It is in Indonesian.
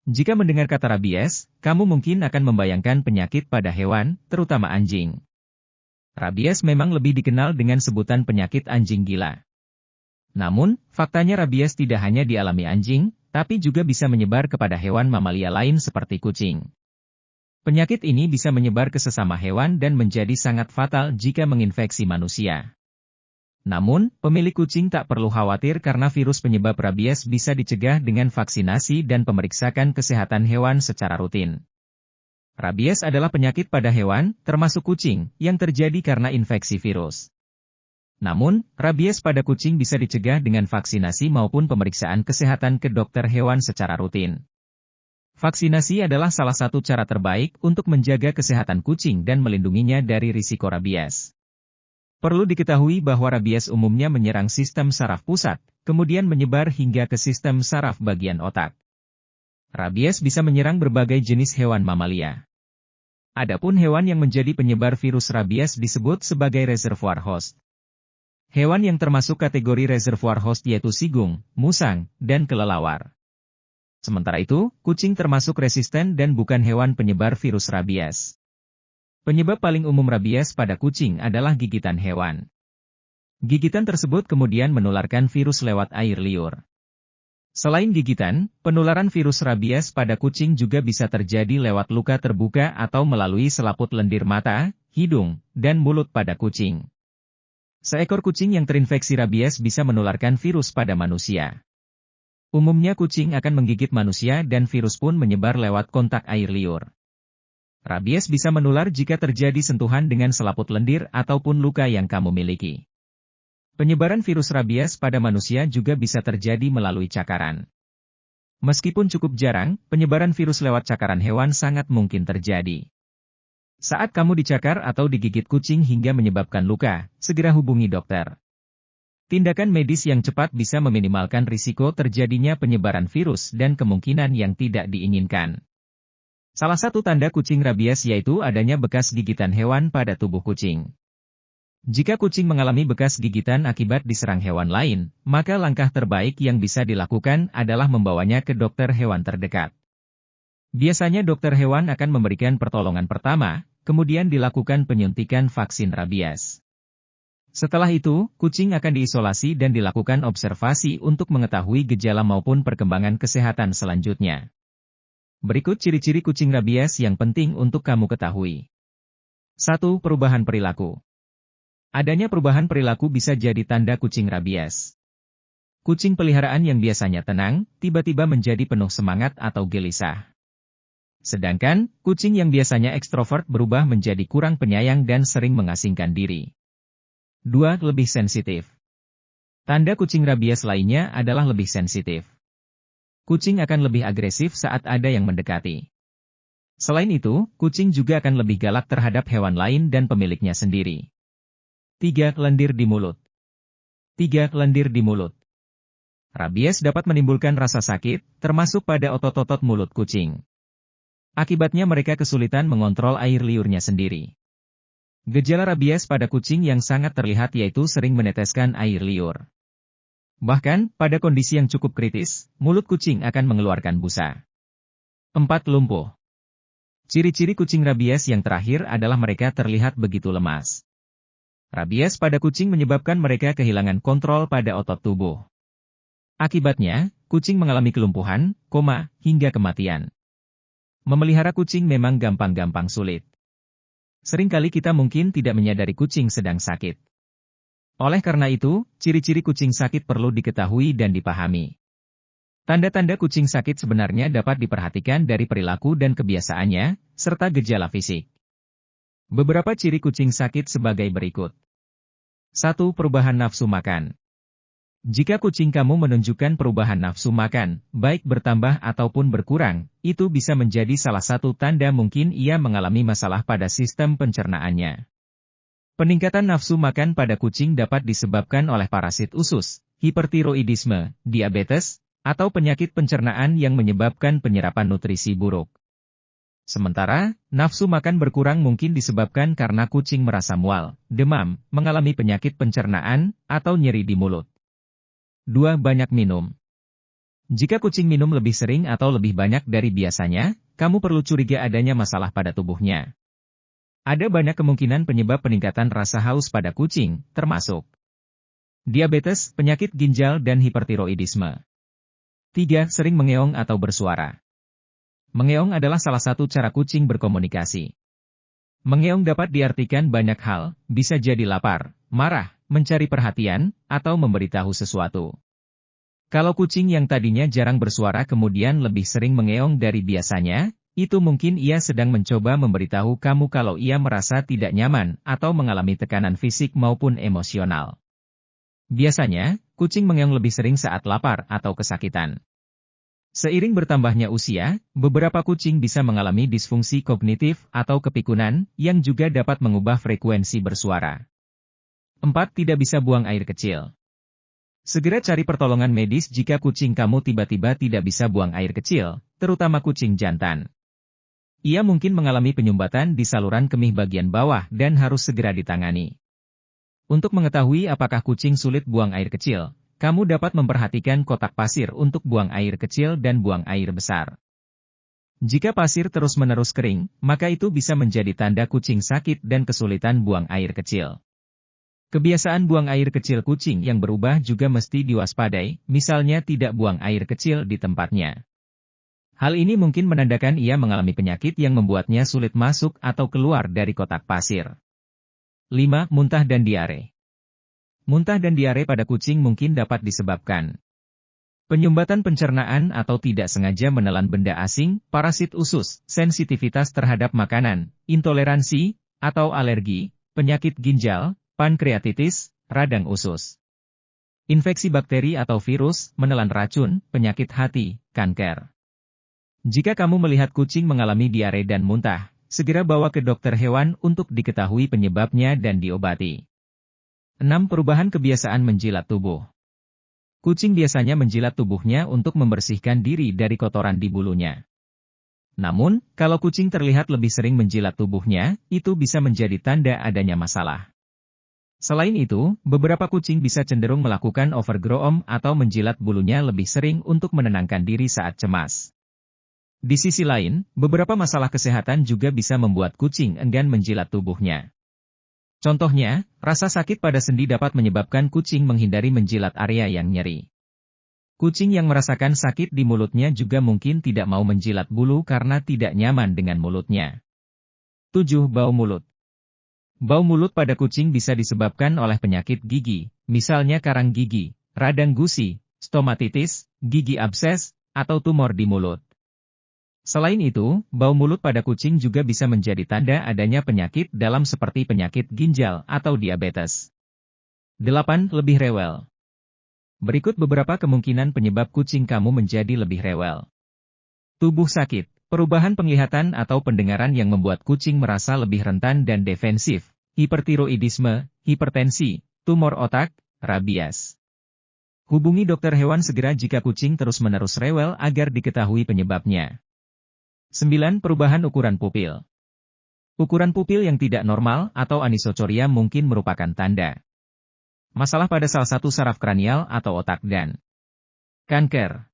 Jika mendengar kata rabies, kamu mungkin akan membayangkan penyakit pada hewan, terutama anjing. Rabies memang lebih dikenal dengan sebutan penyakit anjing gila. Namun, faktanya rabies tidak hanya dialami anjing, tapi juga bisa menyebar kepada hewan mamalia lain seperti kucing. Penyakit ini bisa menyebar ke sesama hewan dan menjadi sangat fatal jika menginfeksi manusia. Namun, pemilik kucing tak perlu khawatir karena virus penyebab rabies bisa dicegah dengan vaksinasi dan pemeriksaan kesehatan hewan secara rutin. Rabies adalah penyakit pada hewan, termasuk kucing, yang terjadi karena infeksi virus. Namun, rabies pada kucing bisa dicegah dengan vaksinasi maupun pemeriksaan kesehatan ke dokter hewan secara rutin. Vaksinasi adalah salah satu cara terbaik untuk menjaga kesehatan kucing dan melindunginya dari risiko rabies. Perlu diketahui bahwa rabies umumnya menyerang sistem saraf pusat, kemudian menyebar hingga ke sistem saraf bagian otak. Rabies bisa menyerang berbagai jenis hewan mamalia. Adapun hewan yang menjadi penyebar virus rabies disebut sebagai reservoir host. Hewan yang termasuk kategori reservoir host yaitu sigung, musang, dan kelelawar. Sementara itu, kucing termasuk resisten dan bukan hewan penyebar virus rabies. Penyebab paling umum rabies pada kucing adalah gigitan hewan. Gigitan tersebut kemudian menularkan virus lewat air liur. Selain gigitan, penularan virus rabies pada kucing juga bisa terjadi lewat luka terbuka atau melalui selaput lendir mata, hidung, dan mulut pada kucing. Seekor kucing yang terinfeksi rabies bisa menularkan virus pada manusia. Umumnya kucing akan menggigit manusia dan virus pun menyebar lewat kontak air liur. Rabies bisa menular jika terjadi sentuhan dengan selaput lendir ataupun luka yang kamu miliki. Penyebaran virus rabies pada manusia juga bisa terjadi melalui cakaran. Meskipun cukup jarang, penyebaran virus lewat cakaran hewan sangat mungkin terjadi. Saat kamu dicakar atau digigit kucing hingga menyebabkan luka, segera hubungi dokter. Tindakan medis yang cepat bisa meminimalkan risiko terjadinya penyebaran virus dan kemungkinan yang tidak diinginkan. Salah satu tanda kucing rabies yaitu adanya bekas gigitan hewan pada tubuh kucing. Jika kucing mengalami bekas gigitan akibat diserang hewan lain, maka langkah terbaik yang bisa dilakukan adalah membawanya ke dokter hewan terdekat. Biasanya dokter hewan akan memberikan pertolongan pertama, kemudian dilakukan penyuntikan vaksin rabies. Setelah itu, kucing akan diisolasi dan dilakukan observasi untuk mengetahui gejala maupun perkembangan kesehatan selanjutnya. Berikut ciri-ciri kucing rabies yang penting untuk kamu ketahui. 1. Perubahan perilaku. Adanya perubahan perilaku bisa jadi tanda kucing rabies. Kucing peliharaan yang biasanya tenang, tiba-tiba menjadi penuh semangat atau gelisah. Sedangkan, kucing yang biasanya ekstrovert berubah menjadi kurang penyayang dan sering mengasingkan diri. 2. Lebih sensitif. Tanda kucing rabies lainnya adalah lebih sensitif. Kucing akan lebih agresif saat ada yang mendekati. Selain itu, kucing juga akan lebih galak terhadap hewan lain dan pemiliknya sendiri. 3. Lendir di mulut. 3. Lendir di mulut. Rabies dapat menimbulkan rasa sakit, termasuk pada otot-otot mulut kucing. Akibatnya mereka kesulitan mengontrol air liurnya sendiri. Gejala rabies pada kucing yang sangat terlihat yaitu sering meneteskan air liur. Bahkan, pada kondisi yang cukup kritis, mulut kucing akan mengeluarkan busa. 4. Lumpuh. Ciri-ciri kucing rabies yang terakhir adalah mereka terlihat begitu lemas. Rabies pada kucing menyebabkan mereka kehilangan kontrol pada otot tubuh. Akibatnya, kucing mengalami kelumpuhan, koma, hingga kematian. Memelihara kucing memang gampang-gampang sulit. Seringkali kita mungkin tidak menyadari kucing sedang sakit. Oleh karena itu, ciri-ciri kucing sakit perlu diketahui dan dipahami. Tanda-tanda kucing sakit sebenarnya dapat diperhatikan dari perilaku dan kebiasaannya, serta gejala fisik. Beberapa ciri kucing sakit sebagai berikut. 1. Perubahan nafsu makan. Jika kucing kamu menunjukkan perubahan nafsu makan, baik bertambah ataupun berkurang, itu bisa menjadi salah satu tanda mungkin ia mengalami masalah pada sistem pencernaannya. Peningkatan nafsu makan pada kucing dapat disebabkan oleh parasit usus, hipertiroidisme, diabetes, atau penyakit pencernaan yang menyebabkan penyerapan nutrisi buruk. Sementara, nafsu makan berkurang mungkin disebabkan karena kucing merasa mual, demam, mengalami penyakit pencernaan, atau nyeri di mulut. 2. Banyak minum. Jika kucing minum lebih sering atau lebih banyak dari biasanya, kamu perlu curiga adanya masalah pada tubuhnya. Ada banyak kemungkinan penyebab peningkatan rasa haus pada kucing, termasuk diabetes, penyakit ginjal, dan hipertiroidisme. 3. Sering mengeong atau bersuara. Mengeong adalah salah satu cara kucing berkomunikasi. Mengeong dapat diartikan banyak hal, bisa jadi lapar, marah, mencari perhatian, atau memberitahu sesuatu. Kalau kucing yang tadinya jarang bersuara kemudian lebih sering mengeong dari biasanya, itu mungkin ia sedang mencoba memberitahu kamu kalau ia merasa tidak nyaman atau mengalami tekanan fisik maupun emosional. Biasanya, kucing mengeong lebih sering saat lapar atau kesakitan. Seiring bertambahnya usia, beberapa kucing bisa mengalami disfungsi kognitif atau kepikunan yang juga dapat mengubah frekuensi bersuara. 4. Tidak bisa buang air kecil. Segera cari pertolongan medis jika kucing kamu tiba-tiba tidak bisa buang air kecil, terutama kucing jantan. Ia mungkin mengalami penyumbatan di saluran kemih bagian bawah dan harus segera ditangani. Untuk mengetahui apakah kucing sulit buang air kecil, kamu dapat memperhatikan kotak pasir untuk buang air kecil dan buang air besar. Jika pasir terus-menerus kering, maka itu bisa menjadi tanda kucing sakit dan kesulitan buang air kecil. Kebiasaan buang air kecil kucing yang berubah juga mesti diwaspadai, misalnya tidak buang air kecil di tempatnya. Hal ini mungkin menandakan ia mengalami penyakit yang membuatnya sulit masuk atau keluar dari kotak pasir. 5. Muntah dan diare. Muntah dan diare pada kucing mungkin dapat disebabkan penyumbatan pencernaan atau tidak sengaja menelan benda asing, parasit usus, sensitivitas terhadap makanan, intoleransi, atau alergi, penyakit ginjal, pankreatitis, radang usus, infeksi bakteri atau virus, menelan racun, penyakit hati, kanker. Jika kamu melihat kucing mengalami diare dan muntah, segera bawa ke dokter hewan untuk diketahui penyebabnya dan diobati. 6. Perubahan kebiasaan menjilat tubuh. Kucing biasanya menjilat tubuhnya untuk membersihkan diri dari kotoran di bulunya. Namun, kalau kucing terlihat lebih sering menjilat tubuhnya, itu bisa menjadi tanda adanya masalah. Selain itu, beberapa kucing bisa cenderung melakukan overgroom atau menjilat bulunya lebih sering untuk menenangkan diri saat cemas. Di sisi lain, beberapa masalah kesehatan juga bisa membuat kucing enggan menjilat tubuhnya. Contohnya, rasa sakit pada sendi dapat menyebabkan kucing menghindari menjilat area yang nyeri. Kucing yang merasakan sakit di mulutnya juga mungkin tidak mau menjilat bulu karena tidak nyaman dengan mulutnya. 7. Bau mulut. Bau mulut pada kucing bisa disebabkan oleh penyakit gigi, misalnya karang gigi, radang gusi, stomatitis, gigi abses, atau tumor di mulut. Selain itu, bau mulut pada kucing juga bisa menjadi tanda adanya penyakit dalam seperti penyakit ginjal atau diabetes. 8. Lebih rewel. Berikut beberapa kemungkinan penyebab kucing kamu menjadi lebih rewel. Tubuh sakit. Perubahan penglihatan atau pendengaran yang membuat kucing merasa lebih rentan dan defensif, hipertiroidisme, hipertensi, tumor otak, rabies. Hubungi dokter hewan segera jika kucing terus-menerus rewel agar diketahui penyebabnya. 9. Perubahan ukuran pupil. Ukuran pupil yang tidak normal atau anisocoria mungkin merupakan tanda masalah pada salah satu saraf kranial atau otak dan kanker.